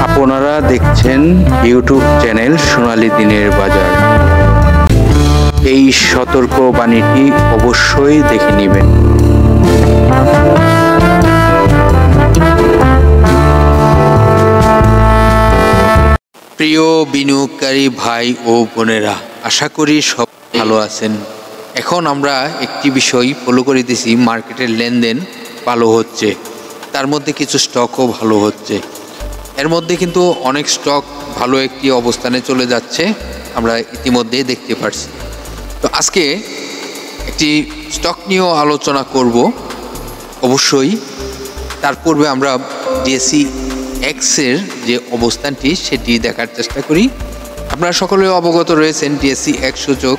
আপনারা দেখছেন YouTube channel সোনালী দিনের বাজার। এই সতর্ক বাণীটি অবশ্যই দেখে নেবেন। প্রিয় বিনিয়োগকারী ভাই ও বোনেরা, আশা করি সব ভালো আছেন। এখন আমরা একটি বিষয় ফলো করে দিছি, মার্কেটের লেনদেন ভালো হচ্ছে, তার মধ্যে কিছু স্টকও ভালো হচ্ছে। এর মধ্যে কিন্তু অনেক স্টক ভালো একটি অবস্থানে চলে যাচ্ছে, আমরা ইতিমধ্যেই দেখতে পারছি। তো আজকে একটি স্টক নিয়েও আলোচনা করব অবশ্যই। তার পূর্বে আমরা ডিএসসি এক্সের যে অবস্থানটি সেটি দেখার চেষ্টা করি। আপনারা সকলে অবগত রয়েছেন ডিএসসি এক্স সূচক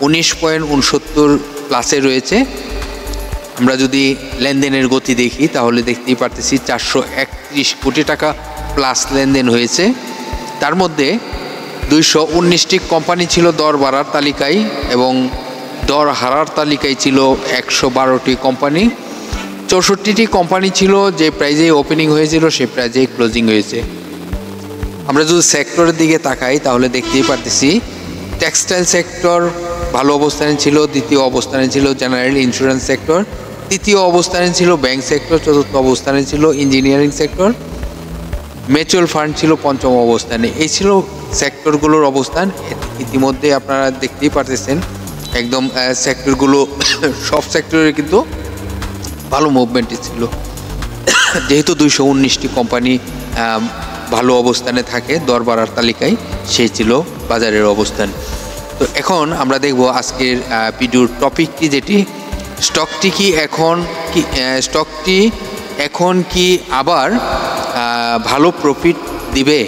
19.69 প্লাসে রয়েছে। আমরা যদি লেনদেনের গতি দেখি তাহলে দেখতেই পারতেছি 431 কোটি টাকা প্লাস লেনদেন হয়েছে। তার মধ্যে 219টি কোম্পানি ছিল দর বাড়ার তালিকায় এবং দর হারার তালিকায় ছিল 112টি কোম্পানি। 64টি কোম্পানি ছিল যে প্রাইজে ওপেনিং হয়েছিল সে প্রাইজে ক্লোজিং হয়েছে। আমরা যদি সেক্টরের দিকে তাকাই তাহলে দেখতেই পারতেছি টেক্সটাইল সেক্টর ভালো অবস্থানে ছিল, দ্বিতীয় অবস্থানে ছিল জেনারেল ইন্স্যুরেন্স সেক্টর, তৃতীয় অবস্থানে ছিল ব্যাংক সেক্টর, চতুর্থ অবস্থানে ছিল ইঞ্জিনিয়ারিং সেক্টর, মিউচুয়াল ফান্ড ছিল পঞ্চম অবস্থানে। এই ছিল সেক্টরগুলোর অবস্থান। ইতিমধ্যে আপনারা দেখতেই পারতেছেন একদম সেক্টরগুলো সব সেক্টরে কিন্তু ভালো মুভমেন্টই ছিল। যেহেতু 219টি কোম্পানি ভালো অবস্থানে থাকে দর বাড়ার তালিকায়, সেই ছিল বাজারের অবস্থান। তো এখন আমরা দেখব আজকের ভিডিওর টপিকটি, যেটি স্টকটি এখন কি আবার ভালো প্রফিট দিবে,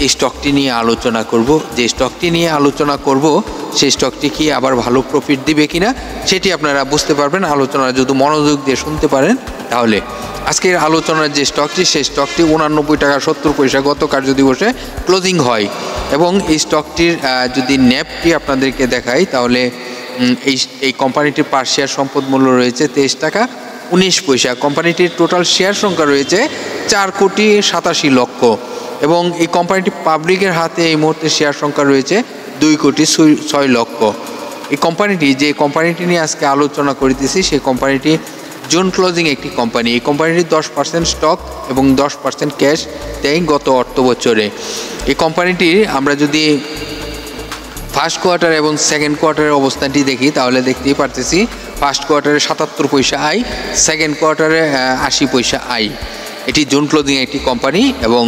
এই স্টকটি নিয়ে আলোচনা করব। যে স্টকটি নিয়ে আলোচনা করব সেই স্টকটি কি আবার ভালো প্রফিট দিবে কিনা সেটি আপনারা বুঝতে পারবেন আলোচনা যদি মনোযোগ দিয়ে শুনতে পারেন। তাহলে আজকের আলোচনার যে স্টকটি, সেই স্টকটি 89 টাকা 70 পয়সা গত কার্য দিবসে ক্লোজিং হয়। এবং এই স্টকটির যদি ন্যাপটি আপনাদেরকে দেখাই তাহলে এই কোম্পানিটির পার শেয়ার সম্পদ মূল্য রয়েছে 23 টাকা 19 পয়সা। কোম্পানিটির টোটাল শেয়ার সংখ্যা রয়েছে 4,87,00,000 এবং এই কোম্পানিটি পাবলিকের হাতে এই মুহূর্তে শেয়ার সংখ্যা রয়েছে 2,06,00,000। এই যে কোম্পানিটি নিয়ে আজকে আলোচনা করিতেছি সেই কোম্পানিটি জুন ক্লোজিং একটি কোম্পানি। এই কোম্পানিটি 10% স্টক এবং 10% ক্যাশ দেয় গত অর্থ বছরে। এই কোম্পানিটির আমরা যদি ফার্স্ট কোয়ার্টার এবং সেকেন্ড কোয়ার্টারের অবস্থানটি দেখি তাহলে দেখতেই পারতেছি ফার্স্ট কোয়ার্টারে 77 পয়সা আয়, সেকেন্ড কোয়ার্টারে 80 পয়সা আয়। এটি জুন ক্লোজিং একটি কোম্পানি এবং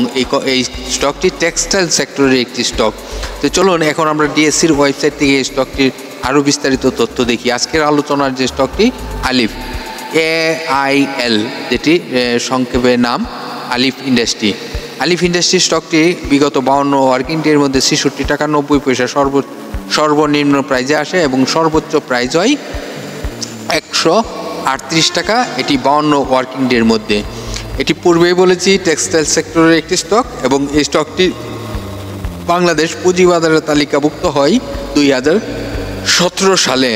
এই স্টকটি টেক্সটাইল সেক্টরের একটি স্টক। তো চলুন এখন আমরা ডিএসসির ওয়েবসাইট থেকে এই স্টকটির আরও বিস্তারিত তথ্য দেখি। আজকের আলোচনার যে স্টকটি আলিফ AIL, যেটি সংক্ষেপে নাম আলিফ ইন্ডাস্ট্রি স্টকটি বিগত 52 ওয়ার্কিং ডের মধ্যে 66 টাকা 90 পয়সা সর্বনিম্ন প্রাইজে আসে এবং সর্বোচ্চ প্রাইজ হয় 138 টাকা, এটি 52 ওয়ার্কিং ডের মধ্যে। এটি পূর্বেই বলেছি টেক্সটাইল সেক্টরের একটি স্টক এবং এই স্টকটি বাংলাদেশ পুঁজিবাজারে তালিকাভুক্ত হয় 2017 সালে।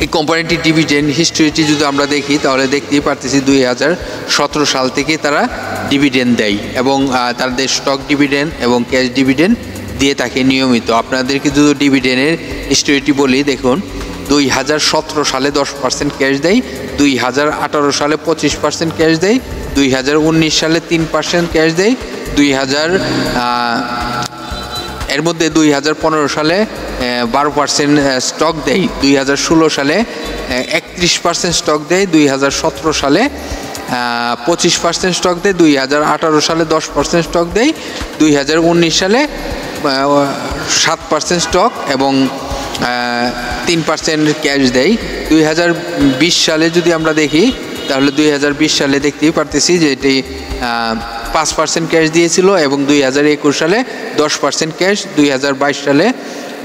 এই কোম্পানিটির ডিভিডেন্ড হিস্ট্রিটি যদি আমরা দেখি তাহলে দেখতেই পারতেছি 2017 সাল থেকে তারা ডিভিডেন্ড দেয় এবং তাদের স্টক ডিভিডেন্ড এবং ক্যাশ ডিভিডেন্ড দিয়ে থাকে নিয়মিত। আপনাদেরকে যদি ডিভিডেন্ডের হিস্ট্রিটি বলি, দেখুন 2017 সালে 10% ক্যাশ দেয়, 2018 সালে 25% ক্যাশ দেয়, 2019 সালে 3% ক্যাশ দেয়, এর মধ্যে 2015 সালে 12% স্টক দেয়, 2016 সালে 31% স্টক দেয়, 2017 সালে 25% স্টক দেয়, 2018 সালে 10% স্টক দেয়, 2019 সালে 7% স্টক এবং 3% ক্যাশ দেয়। 2020 সালে যদি আমরা দেখি তাহলে 2020 সালে দেখতেই পারতেছি যে এটি 5% ক্যাশ দিয়েছিল এবং 2021 সালে 10% ক্যাশ, 2022 সালে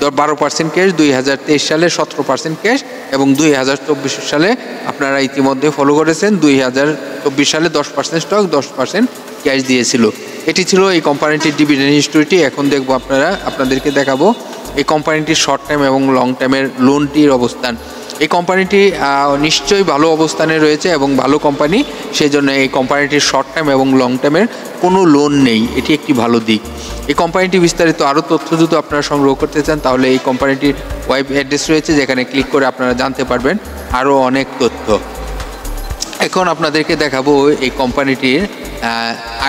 12% ক্যাশ, 2023 সালে 17% ক্যাশ এবং 2024 সালে আপনারা ইতিমধ্যে ফলো করেছেন 2024 সালে 10% স্টক 10% ক্যাশ দিয়েছিল। এটি ছিল এই কোম্পানিটির ডিভিডেন্ড হিস্ট্রিটি। এখন দেখব আপনাদেরকে দেখাবো এই কোম্পানিটির শর্ট টাইম এবং লং টাইমের লোনটির অবস্থান। এই কোম্পানিটি নিশ্চয়ই ভালো অবস্থানে রয়েছে এবং ভালো কোম্পানি, সেই জন্য এই কোম্পানিটির শর্ট টাইম এবং লং টাইমের কোনো লোন নেই, এটি একটি ভালো দিক। এই কোম্পানিটি বিস্তারিত আরও তথ্য যদি আপনারা সংগ্রহ করতে চান তাহলে এই কোম্পানিটির ওয়েব অ্যাড্রেস রয়েছে, যেখানে ক্লিক করে আপনারা জানতে পারবেন আরও অনেক তথ্য। এখন আপনাদেরকে দেখাবো এই কোম্পানিটির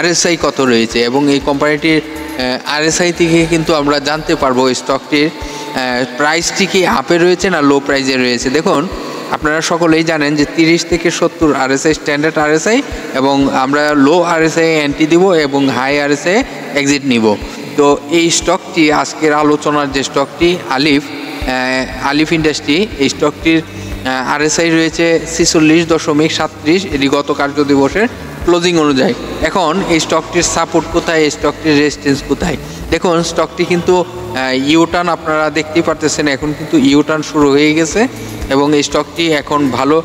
RSI কত রয়েছে এবং এই কোম্পানিটির RSI থেকে কিন্তু আমরা জানতে পারবো স্টকটির প্রাইসটি কি আপে রয়েছে না লো প্রাইসে রয়েছে। দেখুন, আপনারা সকলেই জানেন যে 30 থেকে 70 RSI স্ট্যান্ডার্ড RSI, এবং আমরা লো RSI এন্ট্রি দিব এবং হাই RSI এক্সিট নিব। তো এই স্টকটি আজকের আলোচনার যে স্টকটি আলিফ ইন্ডাস্ট্রি, এই স্টকটির RSI রয়েছে 46.37, এটি গত কার্য দিবসের ক্লোজিং অনুযায়ী। এখন এই স্টকটির সাপোর্ট কোথায়, এই স্টকটির রেজিস্ট্যান্স কোথায়? দেখুন, স্টকটি কিন্তু ইউটার্ন আপনারা দেখতেই পারতেছেন, এখন কিন্তু ইউটার্ন শুরু হয়ে গেছে এবং এই স্টকটি এখন ভালো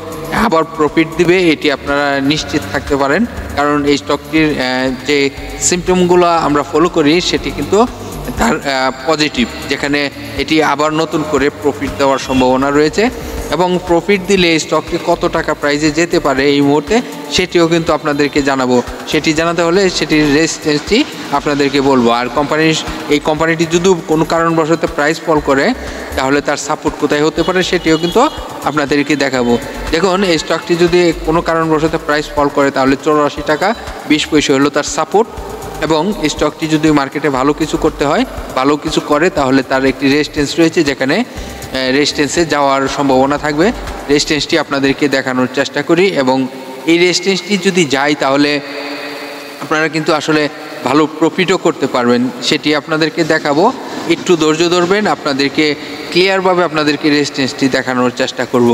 আবার প্রফিট দিবে, এটি আপনারা নিশ্চিত থাকতে পারেন। কারণ এই স্টকটির যে সিমটমগুলো আমরা ফলো করি সেটি কিন্তু তার পজিটিভ, যেখানে এটি আবার নতুন করে প্রফিট দেওয়ার সম্ভাবনা রয়েছে এবং প্রফিট দিলে এই স্টকটি কত টাকা প্রাইসে যেতে পারে এই মুহূর্তে সেটিও কিন্তু আপনাদেরকে জানাবো। সেটি জানাতে হলে সেটির রেজিস্ট্যান্সটি আপনাদেরকে বলবো। আর এই কোম্পানিটি যদি কোনো কারণবশত প্রাইস ফল করে তাহলে তার সাপোর্ট কোথায় হতে পারে সেটিও কিন্তু আপনাদেরকে দেখাবো। দেখুন, এই স্টকটি যদি কোনো কারণবশত প্রাইস ফল করে তাহলে 84 টাকা 20 পয়সা হলো তার সাপোর্ট, এবং স্টকটি যদি মার্কেটে ভালো কিছু করতে হয়, ভালো কিছু করে, তাহলে তার একটি রেজিস্ট্যান্স রয়েছে, যেখানে রেজিস্ট্যান্সে যাওয়ার সম্ভাবনা থাকবে। রেজিস্ট্যান্সটি আপনাদেরকে দেখানোর চেষ্টা করি এবং এই রেজিস্ট্যান্সটি যদি যায় তাহলে আপনারা কিন্তু আসলে ভালো প্রফিটও করতে পারবেন, সেটি আপনাদেরকে দেখাবো। একটু ধৈর্য ধরবেন, আপনাদেরকে ক্লিয়ারভাবে আপনাদেরকে রেজিস্ট্যান্সটি দেখানোর চেষ্টা করব।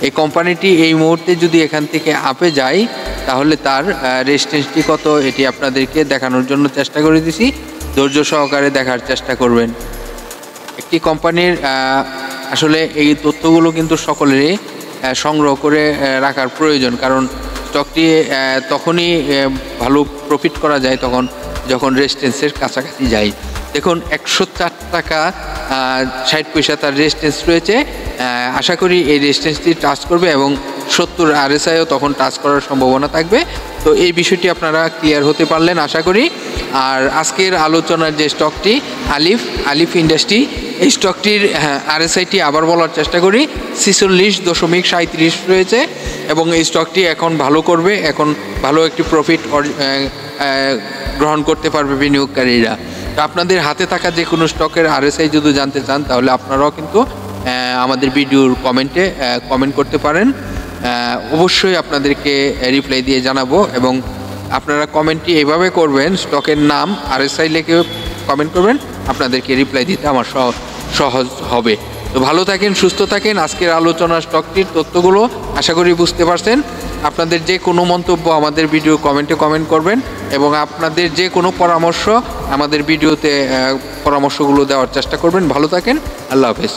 এই কোম্পানিটি এই মুহূর্তে যদি এখান থেকে আপে যায় তাহলে তার রেজিস্ট্যান্সটি কত এটি আপনাদেরকে দেখানোর জন্য চেষ্টা করে দিছি, ধৈর্য সহকারে দেখার চেষ্টা করবেন। একটি কোম্পানির আসলে এই তথ্যগুলো কিন্তু সকলেরই সংগ্রহ করে রাখার প্রয়োজন, কারণ স্টকটি তখনই ভালো প্রফিট করা যায় যখন রেজিস্ট্যান্সের কাছাকাছি যায়। দেখুন, 104 টাকা 60 পয়সা তার রেজিস্ট্যান্স রয়েছে। আশা করি এই রেজিস্ট্যান্সটি টাচ করবে এবং 70 RSIও তখন টাচ করার সম্ভাবনা থাকবে। তো এই বিষয়টি আপনারা ক্লিয়ার হতে পারলেন আশা করি। আর আজকের আলোচনার যে স্টকটি আলিফ ইন্ডাস্ট্রি, এই স্টকটির RSIটি আবার বলার চেষ্টা করি, 46.37 রয়েছে এবং এই স্টকটি এখন ভালো করবে, এখন ভালো একটি প্রফিট গ্রহণ করতে পারবে বিনিয়োগকারীরা। তো আপনাদের হাতে থাকা যে কোনো স্টকের RSI যদি জানতে চান তাহলে আপনারাও কিন্তু আমাদের ভিডিওর কমেন্ট করতে পারেন, অবশ্যই আপনাদেরকে রিপ্লাই দিয়ে জানাবো। এবং আপনারা কমেন্টটি এভাবে করবেন, স্টকের নাম RSI লিখে কমেন্ট করবেন, আপনাদেরকে রিপ্লাই দিতে আমার সহজ হবে। তো ভালো থাকেন, সুস্থ থাকেন। আজকের আলোচনা স্টকটির তথ্যগুলো আশা করি বুঝতে পারছেন। আপনাদের যে কোনো মন্তব্য আমাদের ভিডিও কমেন্ট করবেন এবং আপনাদের যে কোনো পরামর্শ আমাদের ভিডিওতে পরামর্শগুলো দেওয়ার চেষ্টা করবেন। ভালো থাকেন, আল্লাহ হাফেজ।